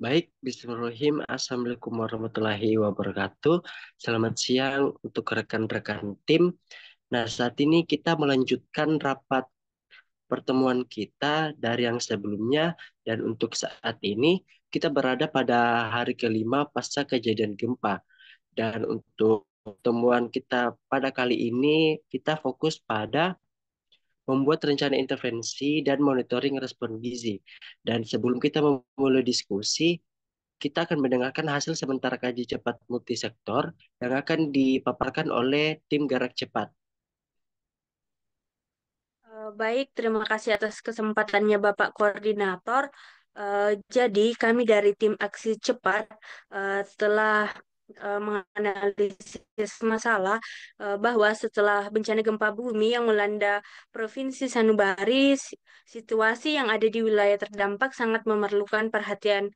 Baik, Bismillahirrahmanirrahim. Assalamualaikum warahmatullahi wabarakatuh. Selamat siang untuk rekan-rekan tim. Nah, saat ini kita melanjutkan rapat pertemuan kita dari yang sebelumnya, dan untuk saat ini kita berada pada hari kelima pasca kejadian gempa. Dan untuk pertemuan kita pada kali ini, kita fokus pada membuat rencana intervensi dan monitoring respon gizi. Dan sebelum kita memulai diskusi, kita akan mendengarkan hasil sementara kaji cepat multisektor yang akan dipaparkan oleh tim Gerak Cepat. Baik, terima kasih atas kesempatannya Bapak Koordinator. Jadi kami dari tim Aksi Cepat telah menganalisis masalah bahwa setelah bencana gempa bumi yang melanda Provinsi Sanubari, situasi yang ada di wilayah terdampak sangat memerlukan perhatian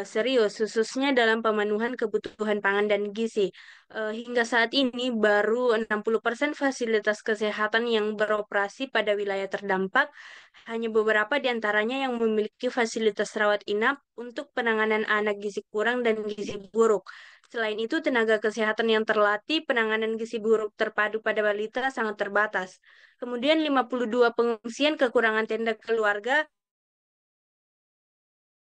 serius, khususnya dalam pemenuhan kebutuhan pangan dan gizi. Hingga saat ini baru 60% fasilitas kesehatan yang beroperasi pada wilayah terdampak, hanya beberapa di antaranya yang memiliki fasilitas rawat inap untuk penanganan anak gizi kurang dan gizi buruk. Selain itu, tenaga kesehatan yang terlatih penanganan gizi buruk terpadu pada balita sangat terbatas. Kemudian 52 pengungsian kekurangan tenda keluarga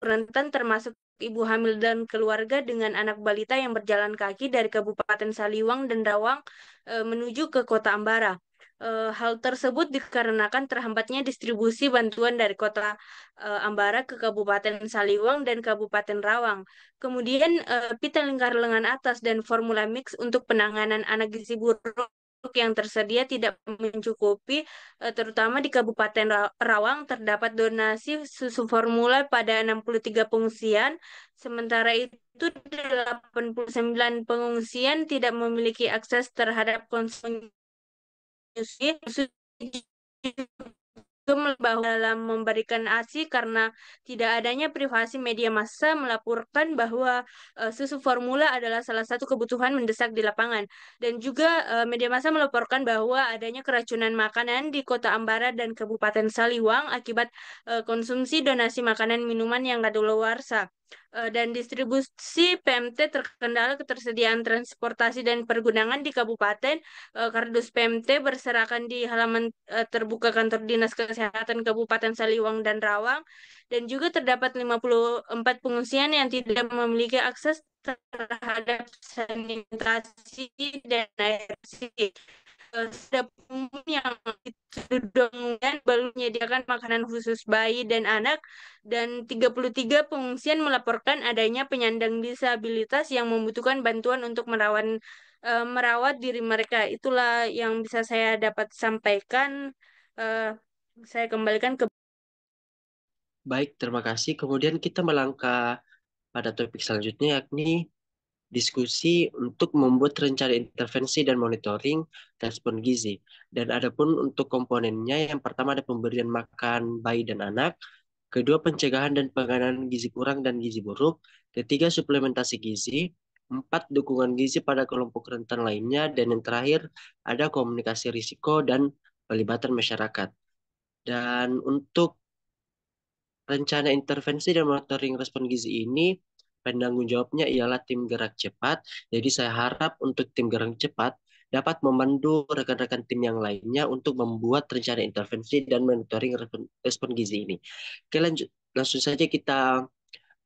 rentan termasuk ibu hamil dan keluarga dengan anak balita yang berjalan kaki dari Kabupaten Saliwang dan Rawang menuju ke Kota Ambara. Hal tersebut dikarenakan terhambatnya distribusi bantuan dari Kota Ambara ke Kabupaten Saliwang dan Kabupaten Rawang. Kemudian pita lingkar lengan atas dan formula mix untuk penanganan anak gizi buruk yang tersedia tidak mencukupi, terutama di Kabupaten Rawang terdapat donasi susu formula pada 63 pengungsian, sementara itu 89 pengungsian tidak memiliki akses terhadap konsumsi susu bahwa dalam memberikan ASI karena tidak adanya privasi media massa melaporkan bahwa susu formula adalah salah satu kebutuhan mendesak di lapangan dan juga media massa melaporkan bahwa adanya keracunan makanan di Kota Ambara dan Kabupaten Saliwang akibat konsumsi donasi makanan minuman yang kadaluarsa. Dan distribusi PMT terkendala ketersediaan transportasi dan pergunangan di kabupaten. Kardus PMT berserakan di halaman terbuka kantor Dinas Kesehatan Kabupaten Saliwang dan Rawang, dan juga terdapat 54 pengungsian yang tidak memiliki akses terhadap sanitasi dan air bersih. Sudah umum yang ditudingkan belum menyediakan makanan khusus bayi dan anak, dan 33 pengungsian melaporkan adanya penyandang disabilitas yang membutuhkan bantuan untuk merawat diri mereka. Itulah yang bisa saya dapat sampaikan. Eh, saya kembalikan ke. Baik, terima kasih. Kemudian kita melangkah pada topik selanjutnya, yakni diskusi untuk membuat rencana intervensi dan monitoring respon gizi. Dan adapun untuk komponennya, yang pertama ada pemberian makan bayi dan anak, kedua pencegahan dan penanganan gizi kurang dan gizi buruk, ketiga suplementasi gizi, empat dukungan gizi pada kelompok rentan lainnya, dan yang terakhir ada komunikasi risiko dan pelibatan masyarakat. Dan untuk rencana intervensi dan monitoring respon gizi ini, penanggung jawabnya ialah tim gerak cepat. Jadi saya harap untuk tim gerak cepat dapat memandu rekan-rekan tim yang lainnya untuk membuat rencana intervensi dan monitoring respon gizi ini. Oke, lanjut. Langsung saja kita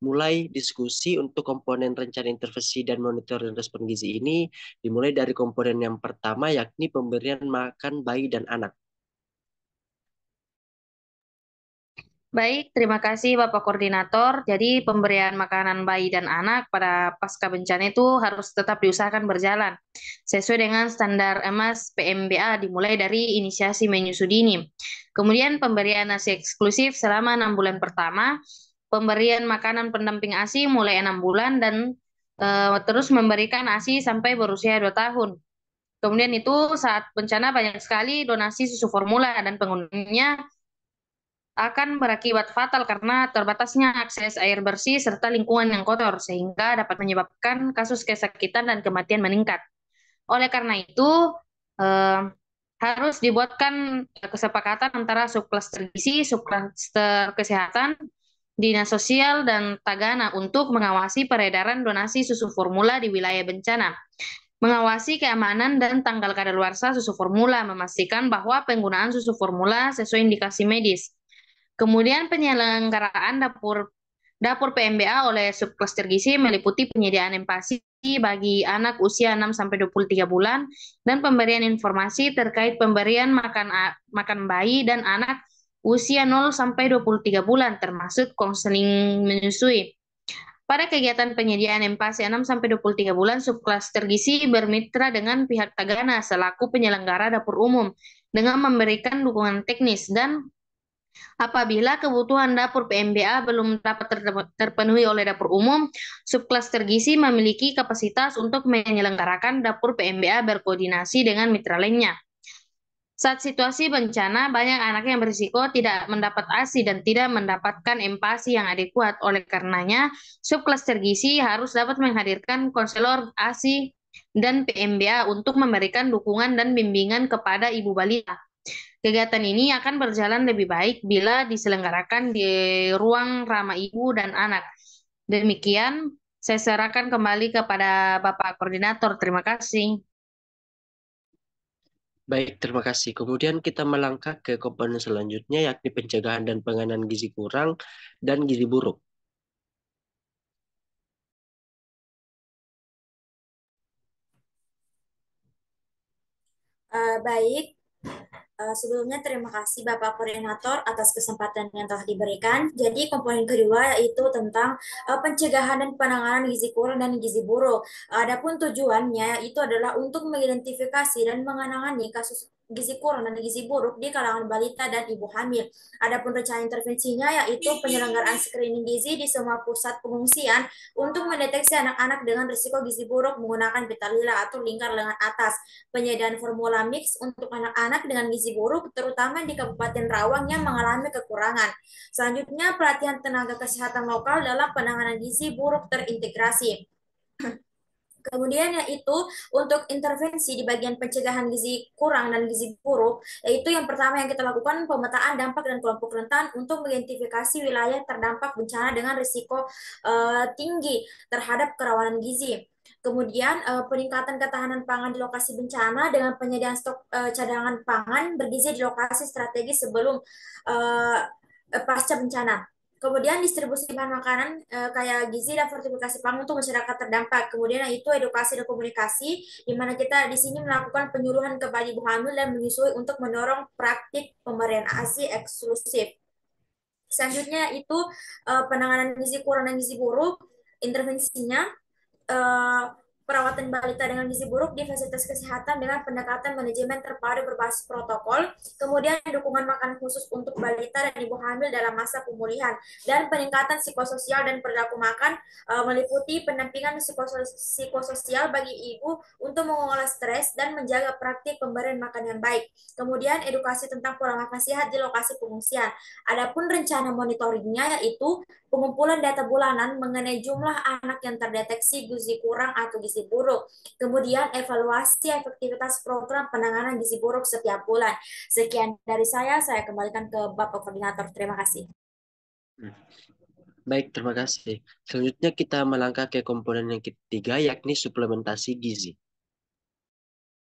mulai diskusi untuk komponen rencana intervensi dan monitoring respon gizi ini. Dimulai dari komponen yang pertama, yakni pemberian makan bayi dan anak. Baik, terima kasih Bapak Koordinator. Jadi pemberian makanan bayi dan anak pada pasca bencana itu harus tetap diusahakan berjalan sesuai dengan standar EMAS PMBA dimulai dari inisiasi menyusui dini. Kemudian pemberian nasi eksklusif selama 6 bulan pertama, pemberian makanan pendamping ASI mulai 6 bulan dan terus memberikan ASI sampai berusia 2 tahun. Kemudian itu saat bencana banyak sekali donasi susu formula dan penggunanya akan berakibat fatal karena terbatasnya akses air bersih serta lingkungan yang kotor, sehingga dapat menyebabkan kasus kesakitan dan kematian meningkat. Oleh karena itu, eh, harus dibuatkan kesepakatan antara subklaster gizi, subklaster kesehatan, Dinas Sosial dan Tagana untuk mengawasi peredaran donasi susu formula di wilayah bencana, mengawasi keamanan dan tanggal kadaluarsa susu formula, memastikan bahwa penggunaan susu formula sesuai indikasi medis. Kemudian penyelenggaraan dapur dapur PMBA oleh subklaster gizi meliputi penyediaan empasi bagi anak usia 6 sampai 23 bulan dan pemberian informasi terkait pemberian makan bayi dan anak usia 0 sampai 23 bulan termasuk konseling menyusui. Pada kegiatan penyediaan empasi 6 sampai 23 bulan, subklaster gizi bermitra dengan pihak Tagana selaku penyelenggara dapur umum dengan memberikan dukungan teknis dan apabila kebutuhan dapur PMBA belum dapat terpenuhi oleh dapur umum, subklaster gizi memiliki kapasitas untuk menyelenggarakan dapur PMBA berkoordinasi dengan mitra lainnya. Saat situasi bencana, banyak anak yang berisiko tidak mendapat ASI dan tidak mendapatkan empasi yang adekuat. Oleh karenanya, subklaster gizi harus dapat menghadirkan konselor ASI dan PMBA untuk memberikan dukungan dan bimbingan kepada ibu balita. Kegiatan ini akan berjalan lebih baik bila diselenggarakan di ruang ramah ibu dan anak. Demikian, saya serahkan kembali kepada Bapak Koordinator. Terima kasih. Baik, terima kasih. Kemudian kita melangkah ke komponen selanjutnya, yakni pencegahan dan penanganan gizi kurang dan gizi buruk. Baik, sebelumnya terima kasih Bapak Koordinator atas kesempatan yang telah diberikan. Jadi komponen kedua yaitu tentang pencegahan dan penanganan gizi kurang dan gizi buruk. Adapun tujuannya itu adalah untuk mengidentifikasi dan menangani kasus gizi kurang dan gizi buruk di kalangan balita dan ibu hamil. Adapun rencana intervensinya yaitu penyelenggaraan screening gizi di semua pusat pengungsian untuk mendeteksi anak-anak dengan risiko gizi buruk menggunakan pita lila atau lingkar lengan atas, penyediaan formula mix untuk anak-anak dengan gizi buruk, terutama di Kabupaten Rawang yang mengalami kekurangan. Selanjutnya, pelatihan tenaga kesehatan lokal dalam penanganan gizi buruk terintegrasi. Kemudian yaitu untuk intervensi di bagian pencegahan gizi kurang dan gizi buruk, yaitu yang pertama yang kita lakukan pemetaan dampak dan kelompok rentan untuk mengidentifikasi wilayah terdampak bencana dengan risiko tinggi terhadap kerawanan gizi. Kemudian peningkatan ketahanan pangan di lokasi bencana dengan penyediaan stok cadangan pangan bergizi di lokasi strategis sebelum pasca bencana. Kemudian distribusi bahan makanan kayak gizi dan fortifikasi pangan untuk masyarakat terdampak. Kemudian itu edukasi dan komunikasi, di mana kita di sini melakukan penyuluhan kepada ibu hamil dan menyusui untuk mendorong praktik pemberian ASI eksklusif. Selanjutnya itu penanganan gizi kurang dan gizi buruk, intervensinya perawatan balita dengan gizi buruk di fasilitas kesehatan dengan pendekatan manajemen terpadu berbasis protokol, kemudian dukungan makan khusus untuk balita dan ibu hamil dalam masa pemulihan, dan peningkatan psikososial dan perilaku makan meliputi pendampingan psikososial bagi ibu untuk mengelola stres dan menjaga praktik pemberian makan yang baik. Kemudian edukasi tentang pola makan sehat di lokasi pengungsian. Adapun rencana monitoringnya yaitu pengumpulan data bulanan mengenai jumlah anak yang terdeteksi gizi kurang atau gizi buruk. Kemudian evaluasi efektivitas program penanganan gizi buruk setiap bulan. Sekian dari saya kembalikan ke Bapak Koordinator. Terima kasih. Baik, terima kasih. Selanjutnya kita melangkah ke komponen yang ketiga, yakni suplementasi gizi.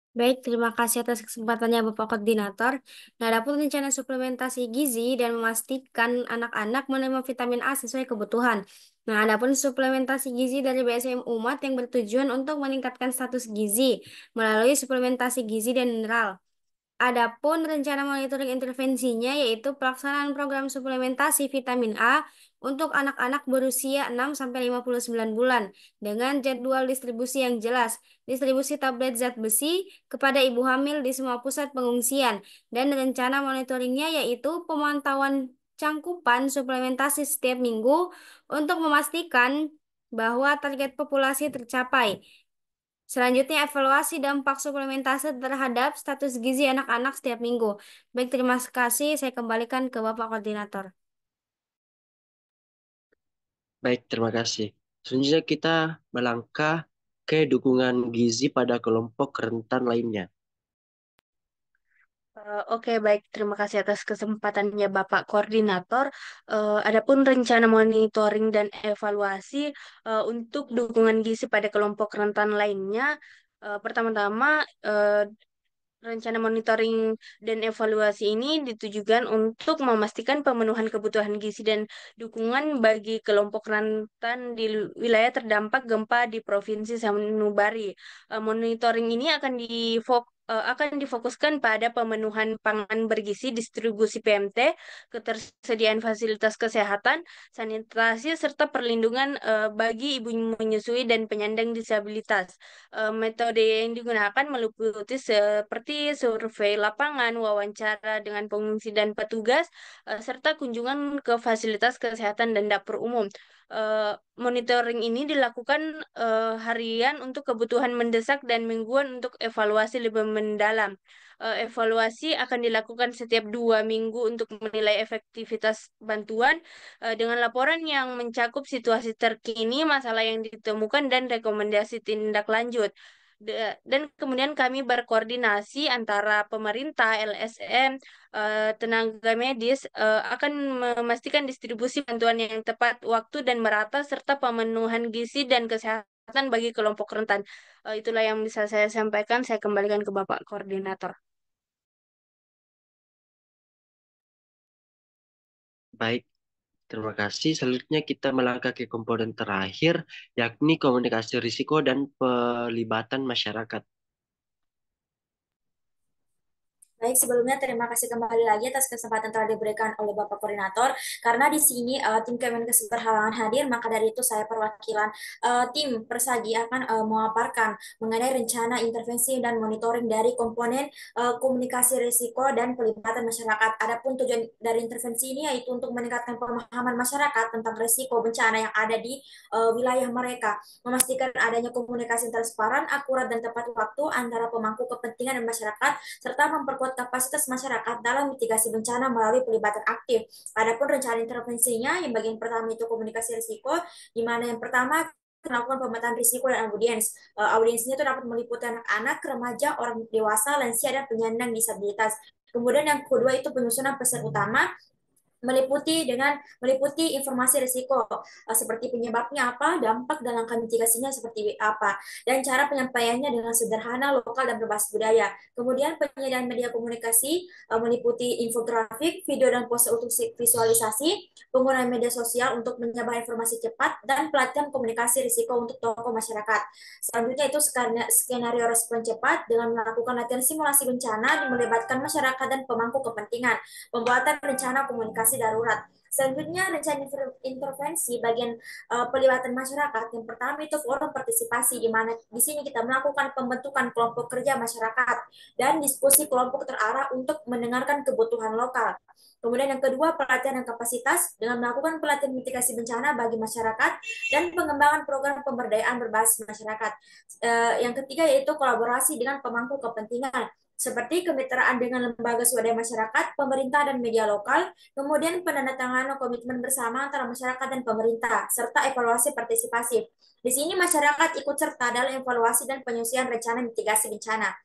Baik, terima kasih atas kesempatannya Bapak Koordinator. Nah, adapun rencana suplementasi gizi dan memastikan anak-anak menerima vitamin A sesuai kebutuhan. Nah, adapun suplementasi gizi dari BSM Umat yang bertujuan untuk meningkatkan status gizi melalui suplementasi gizi dan mineral. Adapun rencana monitoring intervensinya yaitu pelaksanaan program suplementasi vitamin A untuk anak-anak berusia 6 sampai 59 bulan dengan jadwal distribusi yang jelas, distribusi tablet zat besi kepada ibu hamil di semua pusat pengungsian, dan rencana monitoringnya yaitu pemantauan cangkupan suplementasi setiap minggu untuk memastikan bahwa target populasi tercapai. Selanjutnya, evaluasi dampak suplementasi terhadap status gizi anak-anak setiap minggu. Baik, terima kasih. Saya kembalikan ke Bapak Koordinator. Baik, terima kasih. Selanjutnya kita melangkah ke dukungan gizi pada kelompok rentan lainnya. Oke, baik. Terima kasih atas kesempatannya Bapak Koordinator. Adapun rencana monitoring dan evaluasi untuk dukungan gizi pada kelompok rentan lainnya, pertama-tama rencana monitoring dan evaluasi ini ditujukan untuk memastikan pemenuhan kebutuhan gizi dan dukungan bagi kelompok rentan di wilayah terdampak gempa di Provinsi Sanubari. Monitoring ini akan difokuskan pada pemenuhan pangan bergizi, distribusi PMT, ketersediaan fasilitas kesehatan, sanitasi, serta perlindungan bagi ibu menyusui dan penyandang disabilitas. Metode yang digunakan meliputi seperti survei lapangan, wawancara dengan pengungsi dan petugas, serta kunjungan ke fasilitas kesehatan dan dapur umum. Monitoring ini dilakukan harian untuk kebutuhan mendesak dan mingguan untuk evaluasi lebih mendalam. Evaluasi akan dilakukan setiap 2 minggu untuk menilai efektivitas bantuan dengan laporan yang mencakup situasi terkini, masalah yang ditemukan, dan rekomendasi tindak lanjut. Dan kemudian kami berkoordinasi antara pemerintah, LSM, tenaga medis akan memastikan distribusi bantuan yang tepat waktu dan merata serta pemenuhan gizi dan kesehatan bagi kelompok rentan. Itulah yang bisa saya sampaikan. Saya kembalikan ke Bapak Koordinator. Baik, terima kasih. Selanjutnya kita melangkah ke komponen terakhir, yakni komunikasi risiko dan pelibatan masyarakat. Baik, sebelumnya terima kasih kembali lagi atas kesempatan telah diberikan oleh Bapak Koordinator. Karena di sini tim Kemenkes berhalangan hadir, maka dari itu saya perwakilan tim Persagi akan memaparkan mengenai rencana intervensi dan monitoring dari komponen komunikasi risiko dan pelibatan masyarakat. Adapun tujuan dari intervensi ini yaitu untuk meningkatkan pemahaman masyarakat tentang risiko bencana yang ada di wilayah mereka, memastikan adanya komunikasi transparan, akurat, dan tepat waktu antara pemangku kepentingan dan masyarakat, serta memperkuat kapasitas masyarakat dalam mitigasi bencana melalui pelibatan aktif. Adapun rencana intervensinya, yang bagian pertama itu komunikasi risiko, di mana yang pertama melakukan pemetaan risiko dan audiens. Audiensnya itu dapat meliputi anak-anak, remaja, orang dewasa, lansia, dan penyandang disabilitas. Kemudian yang kedua itu penyusunan pesan utama, meliputi informasi risiko seperti penyebabnya apa, dampak dan langkah mitigasinya seperti apa, dan cara penyampaiannya dengan sederhana, lokal, dan berbasis budaya. Kemudian penyediaan media komunikasi meliputi infografik, video dan pose untuk visualisasi, penggunaan media sosial untuk menyebar informasi cepat, dan pelatihan komunikasi risiko untuk tokoh masyarakat. Selanjutnya itu skenario respon cepat dengan melakukan latihan simulasi bencana yang melibatkan masyarakat dan pemangku kepentingan, pembuatan rencana komunikasi darurat. Selanjutnya rencana intervensi bagian pelibatan masyarakat. Yang pertama itu forum partisipasi, di mana di sini kita melakukan pembentukan kelompok kerja masyarakat dan diskusi kelompok terarah untuk mendengarkan kebutuhan lokal. Kemudian yang kedua, pelatihan dan kapasitas dengan melakukan pelatihan mitigasi bencana bagi masyarakat dan pengembangan program pemberdayaan berbasis masyarakat. Yang ketiga yaitu kolaborasi dengan pemangku kepentingan, seperti kemitraan dengan lembaga swadaya masyarakat, pemerintah, dan media lokal, kemudian penandatanganan komitmen bersama antara masyarakat dan pemerintah, serta evaluasi partisipasi. Di sini masyarakat ikut serta dalam evaluasi dan penyusunan rencana mitigasi bencana.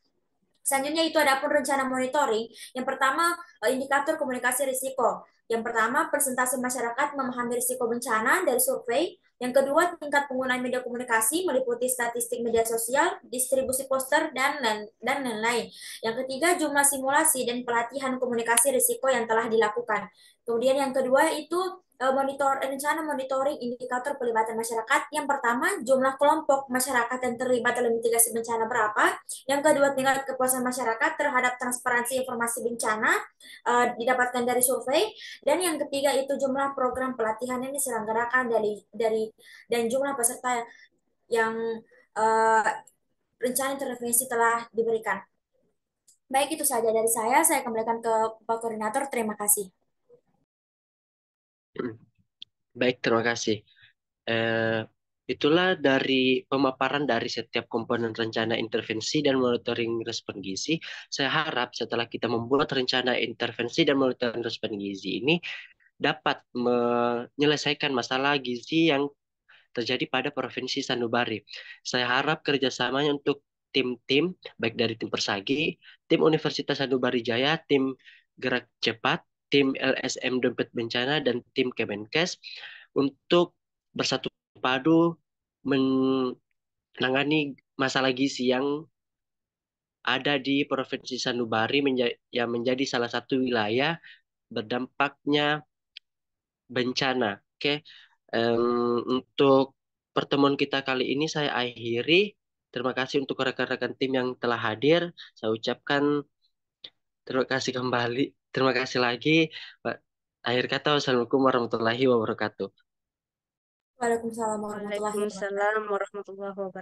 Selanjutnya itu ada pun rencana monitoring. Yang pertama, indikator komunikasi risiko. Yang pertama, persentase masyarakat memahami risiko bencana dari survei. Yang kedua, tingkat penggunaan media komunikasi meliputi statistik media sosial, distribusi poster, dan lain-lain. Yang ketiga, jumlah simulasi dan pelatihan komunikasi risiko yang telah dilakukan. Kemudian yang kedua itu rencana monitoring indikator pelibatan masyarakat. Yang pertama, jumlah kelompok masyarakat yang terlibat dalam mitigasi bencana berapa. Yang kedua, tingkat kepuasan masyarakat terhadap transparansi informasi bencana didapatkan dari survei. Dan yang ketiga itu jumlah program pelatihan yang diselenggarakan dari dan jumlah peserta yang uh, rencana intervensi telah diberikan. Baik, itu saja dari saya. Saya kembalikan ke Pak Koordinator. Terima kasih. Baik, terima kasih. Eh, Itulah dari pemaparan dari setiap komponen rencana intervensi dan monitoring respon gizi. Saya harap setelah kita membuat rencana intervensi dan monitoring respon gizi ini dapat menyelesaikan masalah gizi yang terjadi pada Provinsi Sanubari. Saya harap kerjasamanya untuk tim-tim, baik dari tim Persagi, tim Universitas Sanubari Jaya, tim Gerak Cepat, tim LSM Dompet Bencana, dan tim Kemenkes untuk bersatu padu menangani masalah gizi yang ada di Provinsi Sanubari yang menjadi salah satu wilayah berdampaknya bencana. Oke, untuk pertemuan kita kali ini saya akhiri. Terima kasih untuk rekan-rekan tim yang telah hadir. Saya ucapkan terima kasih kembali. Terima kasih lagi. Pak. Akhir kata, wassalamualaikum warahmatullahi wabarakatuh. Waalaikumsalam warahmatullahi wabarakatuh. Waalaikumsalam warahmatullahi wabarakatuh.